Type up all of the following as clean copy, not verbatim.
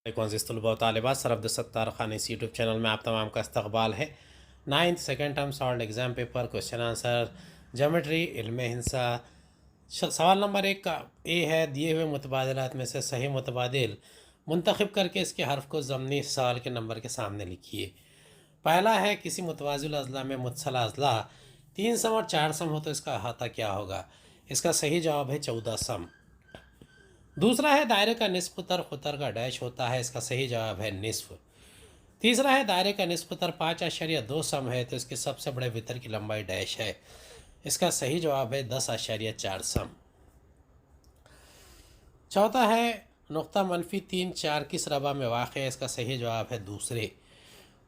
तलबा सर अब्दुलसत्तार खान इस YouTube channel में आप तमाम का इस्तकबाल है। 9th second term solve exam paper question answer geometry इल्म हिंसा। सवाल नंबर 1 का ए है, दिए हुए मुतबादलात में से सही मुतबादिल मुंतखब करके इसके हर्फ को ज़मनी सवाल के नंबर के सामने लिखिए। पहला है, किसी मुतवाज़िल अज़ला में मुत्सल अज़ला 3 सम और 4 सम हो तो इसका अहाता क्या होगा? इसका सही जवाब है 14 सम। दूसरा है, दायरे का निस्फ खुतर का डैश होता है, इसका सही जवाब है निस्फ। तीसरा है, दायरे का निस्फ 5.2 सम है तो इसके सबसे बड़े वितर की लंबाई डैश है, इसका सही जवाब है 10.4 सम। चौथा है, नुक्ता -3 4 किस रबा में वाक़ है? इसका सही जवाब है दूसरे।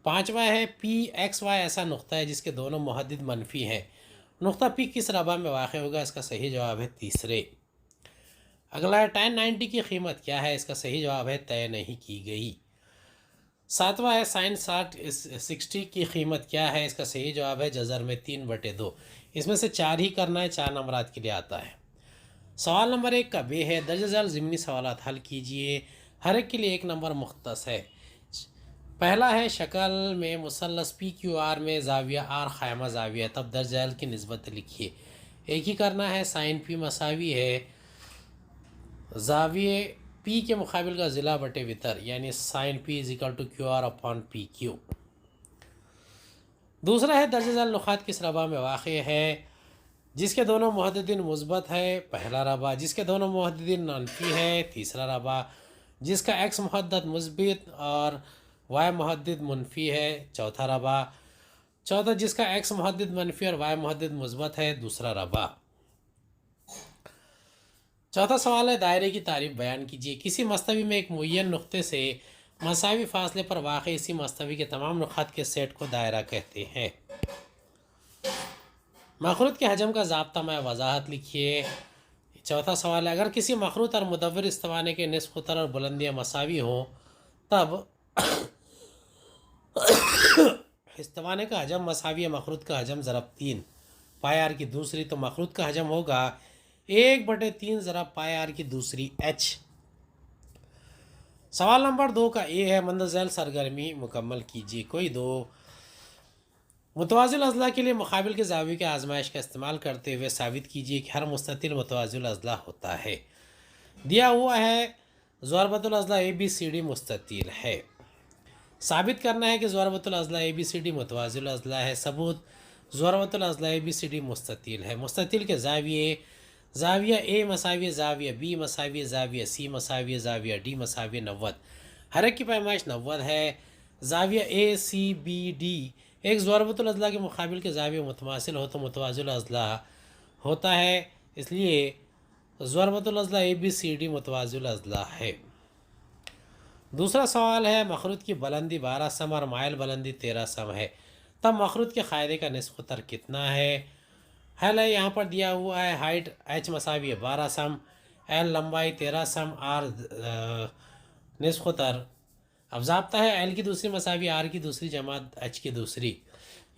पाँचवा है, PXY ऐसा नुक्ता है जिसके दोनों मुहद्दिद मनफी हैं, नुक्ता P किस रबा में वाक़ होगा? इसका सही जवाब है तीसरे। अगला है, tan 90 की कीमत क्या है? इसका सही जवाब है तय नहीं की गई। सातवां है, sin 60 की कीमत क्या है? इसका सही जवाब है जज़र में 3/2। इसमें से 4 ही करना है, 4 नंबरात के लिए आता है। सवाल नंबर 1 का बे है, दर्ज झेल ज़िमनी सवालात हल कीजिए, हर एक के लिए 1 नंबर मुख्तस है। पहला है, शक्ल में मुसल्लस PQR में ज़ाविया R ख़ायमा ज़ाविया, तब दर्ज झेल की निस्बत लिखिए। एक ही करना है, sin P मसावी है ज़ाविये P के मुकाबिल का ज़िला बटे वितर, यानी sin P = QR/PQ। दूसरा है, दर्ज झेल नुक़ात किस रबा में वाक़ है? जिसके दोनों मुहद्दिदीन मुस्बत है, पहला रबा। जिसके दोनों मुहद्दिदीन मनफी है, तीसरा रबा। जिसका X मुहद्दद मुस्बित और Y मुहद्दिद मुनफी है, चौथा रबा। चौथा, जिसका X मुहद्दिद मनफी और Y मुहद्दिद मुस्बत है, दूसरा रबा। चौथा सवाल है, दायरे की तारीफ बयान कीजिए। किसी मस्तवी में एक मुय्यन नुक्ते से मसावी फासले पर वाक़ इसी मस्तवी के तमाम नुक़ात के सेट को दायरा कहते हैं। मखरूत के हजम का ज़ाब्ता में वजाहत लिखिए। चौथा सवाल है, अगर किसी मखरूत और मुदव्वर इस्तवाने के निस्फ़ उतर और बुलंदियाँ मसावी हों तब इस्तवाने का हजम मसावी है मखरूत का हजम ज़रब 3 पाए आर की दूसरी, तो मखरूत का हजम होगा 1/3 ज़रब पाए आर की दूसरी H। सवाल नंबर 2 का ए है, मंदज़ैल सरगर्मी मुकम्मल कीजिए। कोई दो मुतवाज़िल अज़ला के लिए मुकाबिल के ज़ाविये की आजमाइश का इस्तेमाल करते हुए साबित कीजिए कि हर मुस्ततिल मुतवाज़िल अज़ला होता है। दिया हुआ है, ज़रबतुल अज़ला ABCD मुस्ततिल है। साबित करना है कि ज़रबतुल अज़ला ABCD मुतवाज़िल अज़ला है। सबूत, ज़रबतुल अज़ला ABCD मुस्ततिल है। मुस्ततिल के ज़ाविये, ज़ाविया A मसावी ज़ाविया B मसावी ज़ाविया C मसावी ज़ाविया D मसावी 90, हर एक की पैमाइश 90 है। ज़ाविया ACBD एक ज़रबतुल अज़ला के मुकाबिल के ज़ाविये मुतमासिल हो तो मुतवाज़िल अज़ला होता है, इसलिए ज़रबतुल अज़ला ABCD मुतवाज़िल अज़ला है। दूसरा सवाल है, मखरूत की बुलंदी 12 सम और माइल बुलंदी 13 सम है, तब मखरूत के क़ायदे का निस्फ़ उतर कितना है? हल है, यहाँ पर दिया हुआ है, हाइट H मसावी है 12 सम, L लंबाई 13 सम, R निस्फ़ उतर। अब ज़ाब्ता है, L की दूसरी मसावी R की दूसरी जमा H की दूसरी,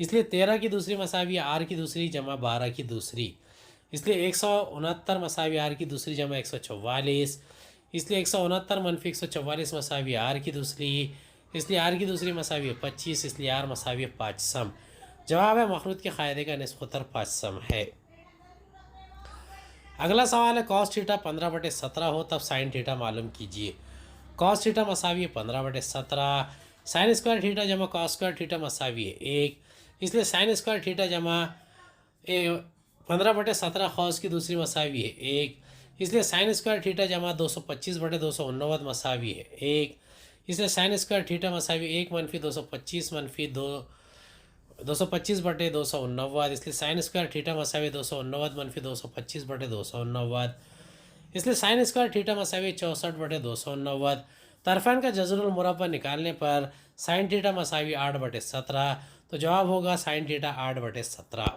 इसलिए 13 की दूसरी मसावी R की दूसरी जमा 12 की दूसरी, इसलिए 169 मसावी R की दूसरी जमा 144, इसलिए 169 मनफी 144 मसावी R की दूसरी, इसलिए R की दूसरी मसावी 25, इसलिए R मसावी 5 सम। जवाब है, मखरूत के क़ायदे का निस्फ़ उतर 5 सम है। अगला सवाल है, cos थीटा 15/17 हो तब sin थीटा मालूम कीजिए। cos थीटा मसावी 15/17, sin स्क्वायर थीटा जमा cos स्क्वायर थीटा मसावी 1, इसलिए sin स्क्वायर थीटा जमा 15/17 cos की दूसरी मसावी है 1, इसलिए sin स्क्वायर थीटा जमा 225/289 मसावी है 1, इसलिए sin स्क्वायर थीटा मसावी 1 मनफी 225 मनफी 225/289, इसलिए sin स्क्वायर थीटा मसावी 289 मनफी 225/289, इसलिए sin स्क्वायर थीटा मसावी 64/289। तरफ़ैन का जज़रुल मुरब्बा निकालने पर sin थीटा मसावी 8/17, तो जवाब होगा sin थीटा 8/17।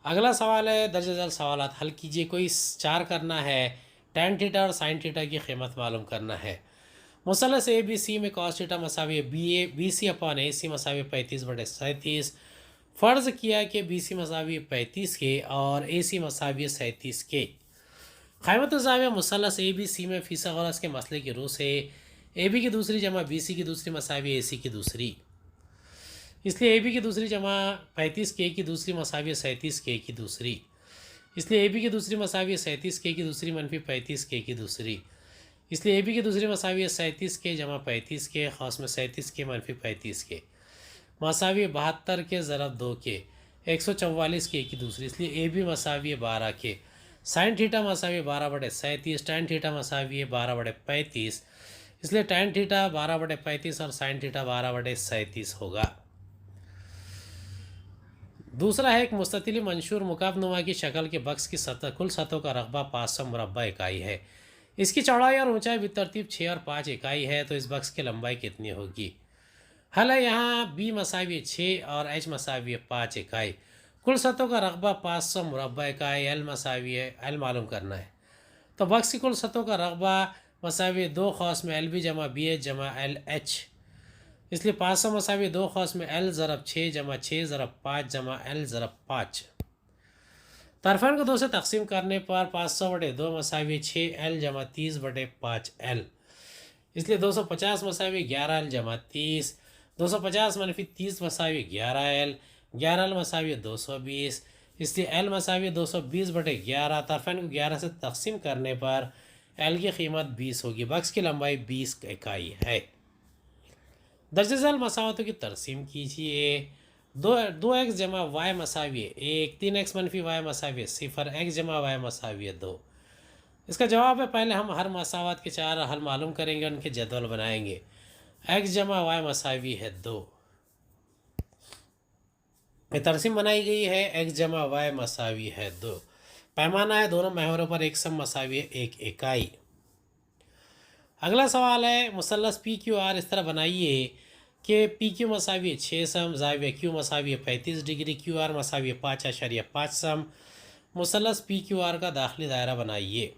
अगला सवाल है, दर्ज झेल सवालात हल कीजिए। कोई 4 करना है, tan थीटा और sin थीटा की कीमत मालूम करना है। मुसल्लस ABC में cos थीटा मसावी BC/AC मसावी 35/37, फ़र्ज़ किया कि BC मसावी 35 के और AC मसावी 37 के। क़ाइमत ज़ाविया मुसल्लस ए बी सी में फ़ीसा गरज के मसले की रूह से ए बी की दूसरी जमा बी सी की दूसरी मसावी ए सी की दूसरी, इसलिए ए बी की दूसरी जमा 35 के की दूसरी मसावी 37 के की दूसरी, इसलिए ए बी की दूसरी मसावी 37 के की दूसरी मनफी 35 के की दूसरी, इसलिए ए बी की दूसरी मसावी 37 के जमा 35 के ख़ास में 37 के मनफी 35 के मसावी 72 के ज़रब 2 के 144 के की दूसरी, इसलिए ए बी मसावी 12 के साइन थीटा मसावी 12/37, टैन थीटा मसावी 12/35, इसलिए टैन थीटा 12/35 और साइन थीटा 12/37 होगा। दूसरा है एक मुस्ततिल मंशूर मुकाबनुमा की शक्ल के बक्स की सतह कुल सतहों का रकबा 500 मुरबा इकाई है। इसकी चौड़ाई और ऊंचाई बितरतीब 6 और 5 इकाई है, तो इस बक्स की लंबाई कितनी होगी? हल है यहाँ बी मसावी 6 और एच मसावी 5 इकाई, कुल सतहों का रकबा 500 मुरबा इकाई, एल मसावी है, एल मालूम करना है। तो बक्स की कुल सतहों का रकबा मसावी 2 खौस में एल बी जमा बी एच जमा एल एच, इसलिए 500 मसावी 2 खौस में एल ज़रब 6 जमा 6 ज़रब 5 जमा एल ज़रब 5। तरफान को 2 से तकसीम करने पर 500/2 मसावी 6 एल जमा 30/5 एल, इसलिए 250 मसावी 11 एल जमा 30, 250 मनफी 30 मसावी 11 एल, 11 एल मसावी 220, इसलिए एल मसावी 220/11। तरफान को 11 से तकसीम करने पर एल की कीमत 20 होगी। बक्स की लंबाई 20 इकाई है। दर्ज झैल मसावतों की तरसीम कीजिए। 2x जमा वाई मसावी 1, 3x मनफी वाई मसावी 0, x जमा वाई मसावी 2। इसका जवाब है, पहले हम हर मसावत के 4 हल मालूम करेंगे, उनके जदवल बनाएंगे। x जमा वाई मसावी है 2, ये तरसीम बनाई गई है। x जमा वाई मसावी है 2, पैमाना है दोनों महवरों पर एक सम मसावी है 1 इकाई। अगला सवाल है, मुसल्लस पी क्यू आर इस तरह बनाइए कि पी क्यू मसावी 6 सम, ज़ाविया क्यू मसावी 35 डिग्री, क्यू आर मसावी 5.5 सम। मुसल्लस पी क्यू आर का दाखिली दायरा बनाइए।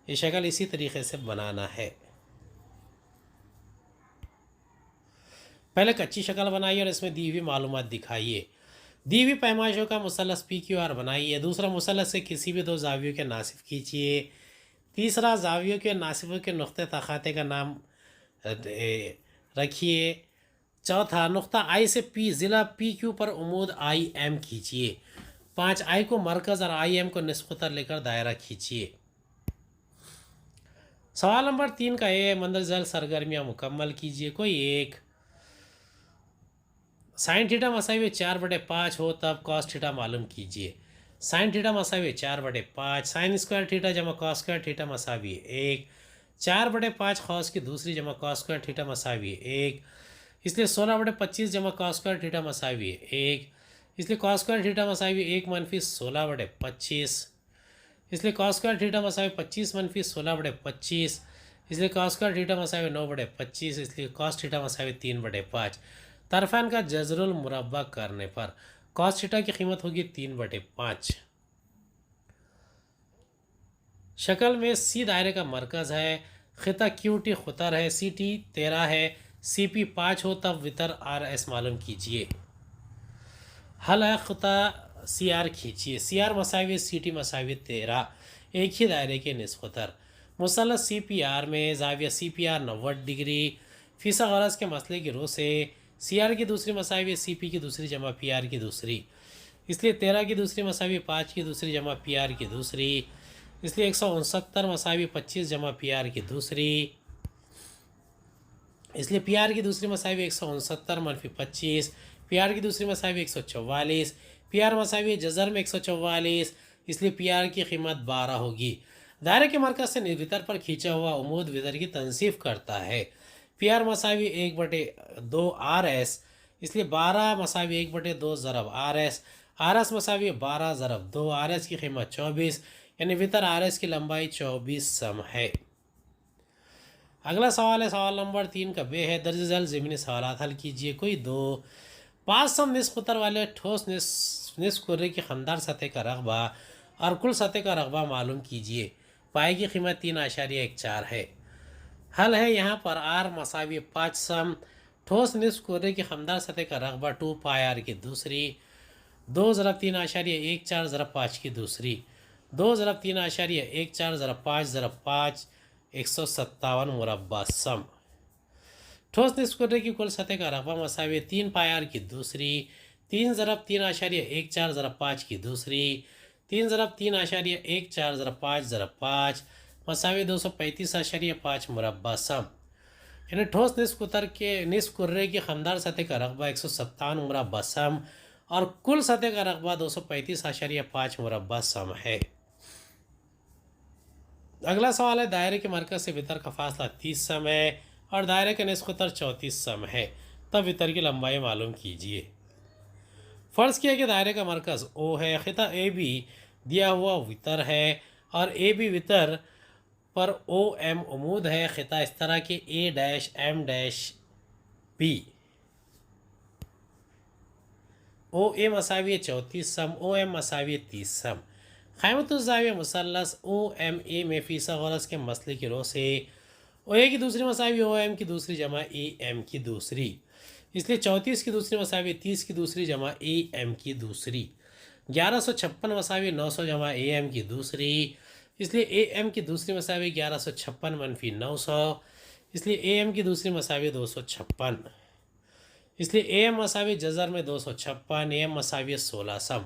ये शक्ल इसी तरीके से बनाना है। पहले कच्ची शक्ल बनाइए और इसमें दी हुई मालूमात दिखाइए। दी हुई पैमाइशों का मुसल्लस पी क्यू आर बनाइए। दूसरा, मुसल्लस से किसी भी 2 ज़ावियों के नासिब कीजिए। तीसरा, ज़ावियों के नासिबों के नुक़्ते तख़ाते का नाम रखिए। चौथा, नुक़्ता आई से पी ज़िला पी क्यू पर उमूद आई एम कीजिए। 5 आई को मरकज़ और आई एम को निस्बतर लेकर दायरा खींचिए। सवाल नंबर 3 का ये मंदरजल सरगर्मियाँ मुकम्मल कीजिए। कोई एक साइन थीटा मसावी 4/5 हो तब कॉस थीटा मालूम कीजिए। साइन थीटा मसावी 4/5, साइन स्क्वायर थीटा जमा कॉस स्क्वायर थीटा मसावी 1, 4/5 कॉस की दूसरी जमा कॉस स्क्वायर थीटा मसावी 1, इसलिए 16/25 जमा कॉस स्क्वायर थीटा मसावी 1, इसलिए कॉस स्क्वायर थीटा मसावी 1 मनफी 16/25, इसलिए कॉस स्क्वायर थीटा मसावी 25 मनफी 16/25, इसलिए कॉस स्क्वायर थीटा मसावी 9/25, इसलिए कॉस थीटा मसावी 3/5। तरफान का जज़रुल मुरब्बा करने पर कॉस थीटा की कीमत होगी 3/5। शक्ल में सी दायरे का मरकज़ है, ख़िता क्यू टी खुतर है, सी टी 13 है, सी पी 5 हो तब वितर आर एस मालूम कीजिए। हल है, ख़िता सी आर खींचिए। सी आर मसावी सी टी मसावी 13, एक ही दायरे के निस्बतर। मुसल्लस सी पी आर में ज़ाविया सी पी आर 90 डिग्री। फ़ीसा गरज के मसले की रूह से सी आर की दूसरी मसावी सी पी की दूसरी जमा पी आर की दूसरी, इसलिए 13 की दूसरी मसावी 5 की दूसरी जमा पी आर की दूसरी, इसलिए 169 मसावी 25 जमा पी आर की दूसरी, इसलिए पी आर की दूसरी मसावी 169 मनफी 25, पी आर की दूसरी मसावी 144, पी आर मसावी जज़र में 144, इसलिए पी आर की कीमत 12 होगी। दायरे के मरकज़ से वितर पर खींचा हुआ उमूद वितर की तनसीफ करता है। पी आर मसावी 1/2 आर एस, इसलिए 12 मसावी 1/2 ज़रब आर एस, आर एस मसावी 12 ज़रब 2, आर एस की कीमत 24, यानी वितर आर एस की लंबाई 24 सम है। अगला सवाल है, सवाल नंबर 3 का बे है, दर्ज झैल ज़मीनी सवालात हल कीजिए। कोई 2 5 सम निस्फ उत्तर वाले ठोस निस्फ कुर्रे की खमदार सतह का रकबा और कुल सतह का रकबा मालूम कीजिए। पाई की कीमत 3.14 है। हल है, यहाँ पर आर मसावी 5 सम, ठोस निस्फ कुर्रे की खमदार सतह का रकबा 2 पाई आर की दूसरी, 2 ज़रब 3.14 ज़रब 5 की दूसरी, 2 ज़रब 3.14 ज़रब 5 ज़रब 5 157 मुरब्बा सम। ठोस निस्फ कुर्रे की कुल सतह का रकबा मसावी 3 पाई आर की दूसरी, 3 ज़रब 3.14 ज़रब 5 की दूसरी, 3 ज़रब 3.14 ज़रब 5 ज़रब 5 मसावी 235.5 मुरब्बा सम। यानी ठोस निस्फ कुर्रे की खमदार सतह का रकबा 157 मुरब्बा सम और कुल सतह का रकबा 235.5 मुरब्बा सम है। अगला सवाल है, दायरे के मरकज से वितर का फासला 30 सम है और दायरे का निस्फ कुतर 34 सम है, तब वितर की लंबाई मालूम कीजिए। फ़र्ज़ किया कि दायरे का मरकज़ ओ है, ख़िता ए बी दिया हुआ वितर है और ए बी वितर पर ओ एम उमूद है। ख़िता इस तरह के A dash M dash B, O A मसावी 34 सम, ओ एम मसावी 30 सम। क़ाइमतुज़्ज़ाविया मुसल्लस ओ एम ए में फ़ीसा गरज़ के मसले की रो से ओ ए की दूसरी मसावी ओ एम की दूसरी जमा ए एम की दूसरी, इसलिए 34 की दूसरी मसावी 30 की दूसरी जमा ए एम की दूसरी, 1156 मसावी 900 जमा ए एम की दूसरी, इसलिए ए एम की दूसरी मसावी 1156 मनफी 900, इसलिए ए एम की दूसरी मसावी 256, इसलिए ए एम मसावी जज़र में 256, ए एम मसावी 16 सम।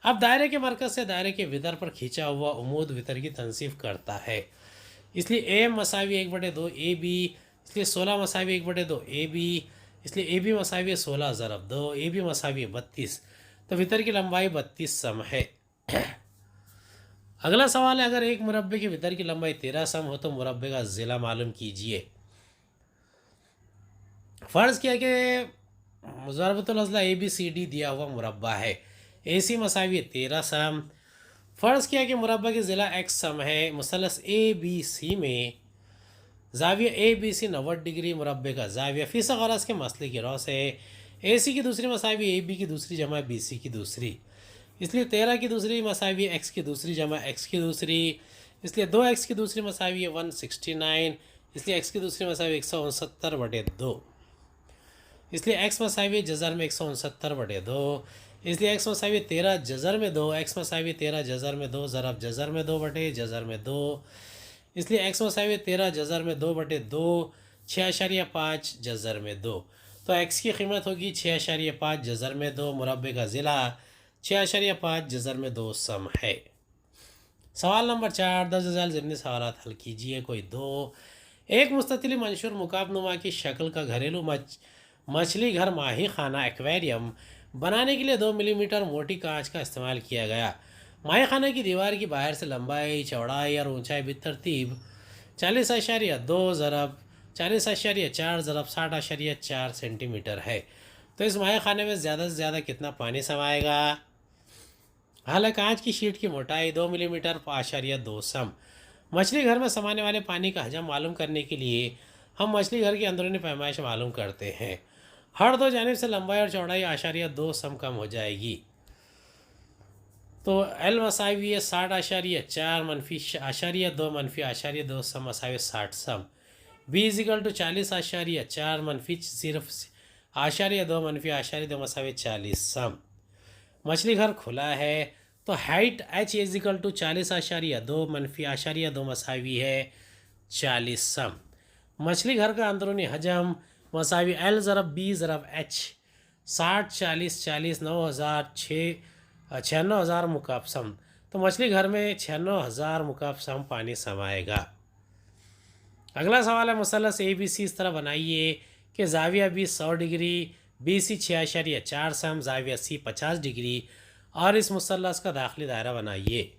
अब दायरे के मरकज़ से दायरे के वितर पर खींचा हुआ उमूद वितर की तनसीफ करता है, इसलिए ए एम मसावी 1/2 ए बी, इसलिए 16 मसावी 1/2 ए बी, इसलिए ए बी मसावी 16 ज़रब 2, ए बी मसावी 32, तो वितर की लंबाई 32 सम है। अगला सवाल है, अगर एक मुरब्बे के वितर की लंबाई 13 सम हो तो मुरब्बे का ज़िला मालूम कीजिए। फ़र्ज़ किया कि ज़रबतुल अज़ला ए बी सी डी दिया हुआ मुरब्बा है, ए सी मसावी 13 सम। फ़र्ज़ किया कि मुरब्बा की ज़िला एक्स सम है, मुसल्लस ए बी सी में ज़ाविया ए बी सी 90 डिग्री, मुरब्बे का ज़ाविया फ़ीसा गरज़ के मसले की रौ से ए सी की दूसरी मसावी ए बी की दूसरी जमा बी सी की दूसरी, इसलिए 13 की दूसरी मसावी एक्स की दूसरी जमा एक्स की दूसरी, इसलिए 2 एक्स की दूसरी मसावी 169, इसलिए एक्स की दूसरी मसावी 169/2, इसलिए एक्स मसावी जज़र में 169/2, इसलिए एक्स मसावी 13 जज़र में 2, एक्स मसावी 13 जज़र में 2 ज़रब जज़र में 2 बटे जज़र में 2, इसलिए एक्स मसावी 13 जज़र में 2/2 6.5 जज़र में 2, तो एक्स की कीमत होगी 6.5 जज़र में 2, मुरब्बे का ज़िला 6.5 जज़र में 2 सम है। सवाल नंबर 4, 10,000 ज़िमनी सवालात हल कीजिए। कोई दो, एक मुस्ततिल मंशूर मुकाबनुमा की शक्ल का घरेलू मछली घर माही खाना एक्वेरियम बनाने के लिए 2 मिलीमीटर मोटी कांच का इस्तेमाल किया गया। माही खाने की दीवार की बाहर से लंबाई, चौड़ाई और ऊंचाई बेतरतीब 40.2 ज़रब 40.4 ज़रब 60.4 सेंटीमीटर है, तो इस माही खाने में ज़्यादा से ज़्यादा कितना पानी समाएगा। हालांकि कांच की शीट की मोटाई 2 मिलीमीटर 2 सम। मछली घर में समाने वाले पानी का हजम मालूम करने के लिए हम मछली घर की अंदरूनी पैमाइश मालूम करते हैं। हर दो जानिब से लंबाई और चौड़ाई 2 सम कम हो जाएगी, तो एल मसावी 60.4 मनफी 2 मनफी 2 सम मसावी 60 सम। बी इजिकल टू 40.4 मनफी सिर्फ 2 मनफी 2 मसावी 40 सम। मछली घर खुला है तो हाइट एच इजिकल टू 40.2 मनफी 2 मसावी है 40 सम। मछली घर का अंदरूनी हजम मसावी एल ज़रब बी ज़रब एच 60 40 40 96,000 मुकाब सम, तो मछली घर में 96,000 मुकाब सम पानी समाएगा। अगला सवाल है, मुसल्लस ए बी सी इस तरह बनाइए कि ज़ाविया बी 100 डिग्री, बी सी 6.4 सम, ज़ाविया सी 50 डिग्री और इस मुसल्लस का दाखिली दायरा बनाइए।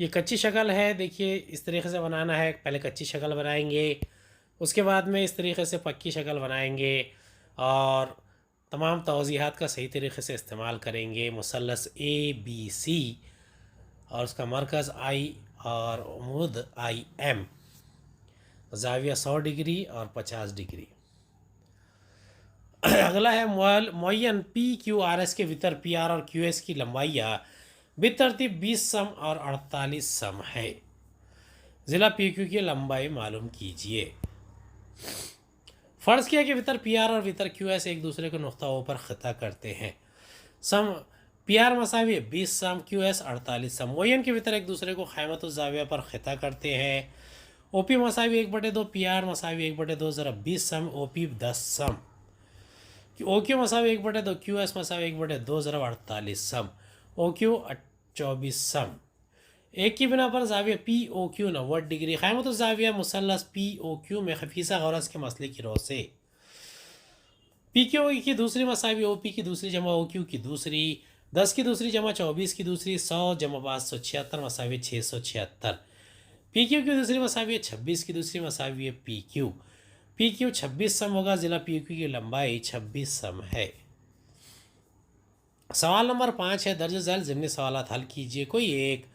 ये कच्ची शक्ल है, देखिए इस तरीके से बनाना है। पहले कच्ची शक्ल बनाएंगे, उसके बाद में इस तरीके से पक्की शक्ल बनाएंगे और तमाम तौज़ीहात का सही तरीके से इस्तेमाल करेंगे। मुसल्लस ए बी सी और उसका मरकज़ आई और उमूद आई एम, ज़ाविया 100 डिग्री और 50 डिग्री। अगला है, मुअय्यन पी क्यू आर एस के वितर पी आर और क्यू एस की लंबाइयाँ बेतरतीब 20 सम और 48 सम है। ज़िला पी क्यू की लंबाई मालूम कीजिए। फ़र्ज़ किया कि वितर पी आर और वितर क्यू एस एक दूसरे को नुक्ता ओ पर ख़ता करते हैं। सम पी आर मसावी 20 सम, क्यू एस 48 सम। मोयन के भीतर एक दूसरे को क़यामत ज़ाविया पर ख़िता करते हैं। ओ पी मसावी 1/2, पी आर मसावी 1/2 ज़रा 20 सम, ओ पी 10 सम। ओ क्यू मसावी 1/2, क्यू एस मसावी 1/2 ज़रा 48 सम, ओ क्यू 24 सम। एक की बिना पर ज़ाविया पी ओ क्यू 90 डिग्री। क़यामत ज़ाविया मुसल्लस पी ओ क्यू में खफीसा गरज के मसले की रो से पी क्यू की दूसरी मसावी ओ पी की दूसरी जमा ओ क्यू की दूसरी, 10 की दूसरी जमा 24 की दूसरी, 100 जमा 576 मसावी 676। पी क्यू की दूसरी मसावी 26 की दूसरी मसावी है पी क्यू 26 सम होगा। ज़िला पी क्यू की लंबाई 26 सम है। सवाल नंबर 5 है, दर्ज झैल ज़िमनी सवाल हल कीजिए। कोई एक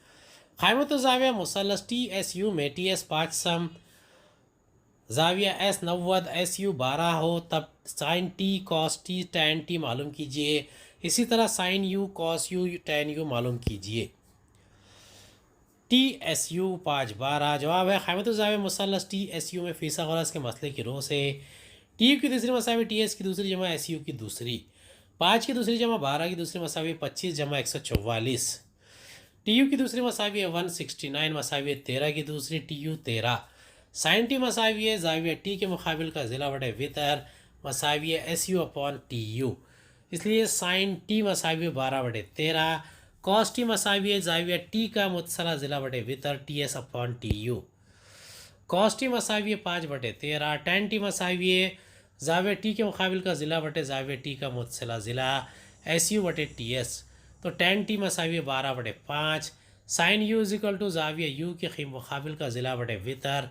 क़यामत ज़ाविया मुसल्लस टी एस यू में टी एस 5 सम, ज़ाविया एस 90, एस यू 12 हो, तब sine T cos T tan T मालूम कीजिए। इसी तरह sine U cos U tan U मालूम कीजिए। टी एस यू 5/12 जवाब है। क़यामत ज़ाविया मुसल्लस टी एस यू में फ़ीसा गरज के मसले की रो से टी यू की दूसरी मसावी टी एस की दूसरी जमा एस यू की दूसरी, 5 की दूसरी जमा 12 की दूसरी मसावी 25 जमा 144। टी यू की दूसरी मसावी है 169 मसावी 13 की दूसरी, टी यू 13। साइन टी मसावी है ज़ाविया टी के मुकाबिल का ज़िला बटे वितर मसावी है S U upon T U, इसलिए साइन टी मसावी 12/13। कॉस टी मसावी है ज़ाविया टी का मुतसला ज़िला बटे वितर T S upon T U. Cos T मसावी है 5/13। टैन टी मसावी है ज़ाविया टी के मुकाबिल का ज़िला बटे ज़ाविया टी का मुतसला ज़िला एस यू बटे टी एस, तो टैन टी मसावी 12/5। साइन यू इज़िकल टू ज़ाविया यू के मुकाबिल का ज़िला बटे वितर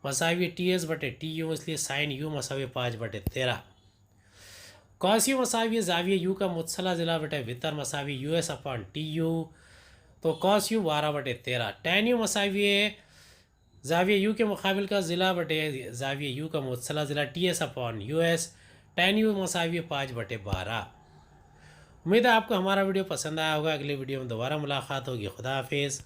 मसावी टी एस बटे टी यू, इसलिए साइन यू मसावी 5/13। कॉस यू मसावी ज़ाविया यू का मुतसला ज़िला बटे वितर मसावी U S upon T U, तो कॉस यू 12/13। टैन यू मसावी ज़ाविया यू के मुकाबिल का ज़िला बटे ज़ाविया यू का मुतसला ज़िला T S upon U S, tan U मसावी 5/12। उम्मीद है आपको हमारा वीडियो पसंद आया होगा। अगले वीडियो में दोबारा मुलाकात होगी। खुदा हाफिज़।